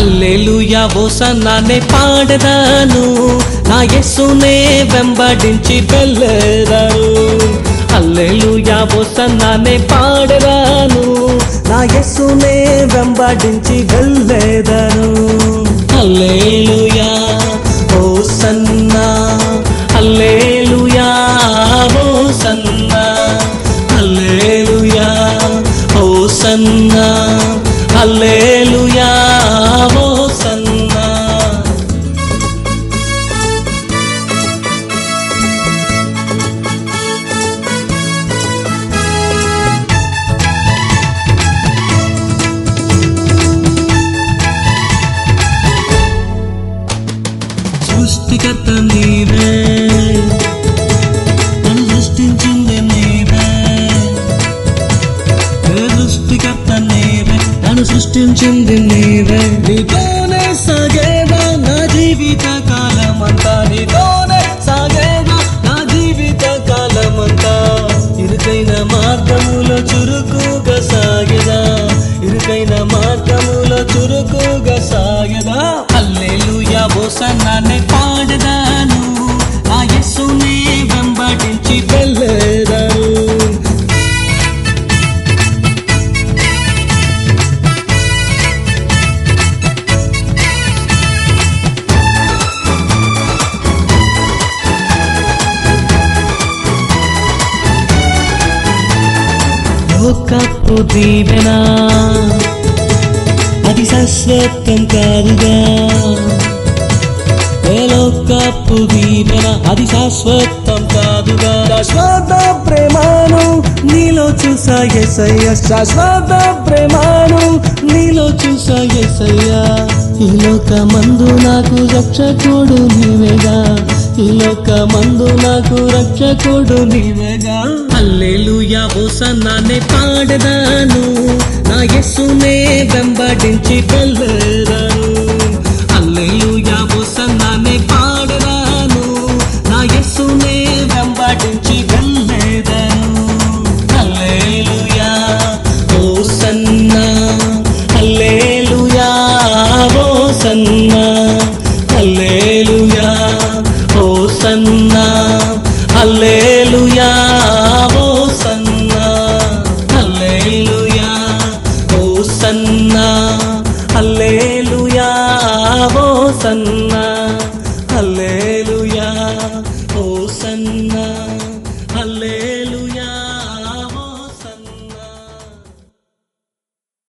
హల్లెలూయా హోసన్నానే పాడెదను, నా యేసునే వెంబడించి వెళ్ళెదను. హల్లెలూయా హోసన్నానే పాడెదను, నా యేసునే వెంబడించి వెళ్ళెదను. హల్లెలూయా హోసన్నా, హల్లెలూయా హోసన్నా, హల్లెలూయా హోసన్నా, హల్లెలూయా హోసన్నా. సృష్టికర్త నీవే, నన్ను సృష్టించింది నీవే. సృష్టికర్త నీవే, నన్ను సృష్టించింది నీవే. నీతోనే సాగేదా నా జీవిత కాలమంతా, నీతోనే సాగేదా నా జీవిత కాలమంతా. ఇరుకైన మార్గములో చురుకుగా సాగేదా, ఇరుకైన మార్గములో చురుకుగా సాగేదా. హల్లెలూయా హోసన్నానే పాడెదను, నా యేసునే వెంబడించి వెళ్ళెదను. లోకపు దీవెన అది శాశ్వతం కాదుగా, లోకపు దీవెన అది శాశ్వతం కాదుగా. శాశ్వత ప్రేమను నీలో చూసా యేసయ్యా, శాశ్వత ప్రేమను నీలో చూసా యేసయ్యా. ఈ లోకమందు నాకు రక్షకుడు నీవేగా, ఈ లోకమందు నాకు రక్షకుడు నీవేగా. హల్లెలూయా హోసన్నానే పాడెదను, నా యేసునే వెంబడించి వెళ్ళెదను. హల్లెలూయా హోసన్నానే పాడెదను, నా యేసునే వెంబడించి వెళ్ళెదను. హల్లెలూయా హోసన్నా, హల్లెలూయా హోసన్నా, హల్లెలూయా హోసన్నా, హల్లెలూయా హోసన్నా, హల్లెలూయా హోసన్నా, హల్లెలూయా హోసన్నా, హల్లెలూయా హోసన్నా, హల్లెలూయా.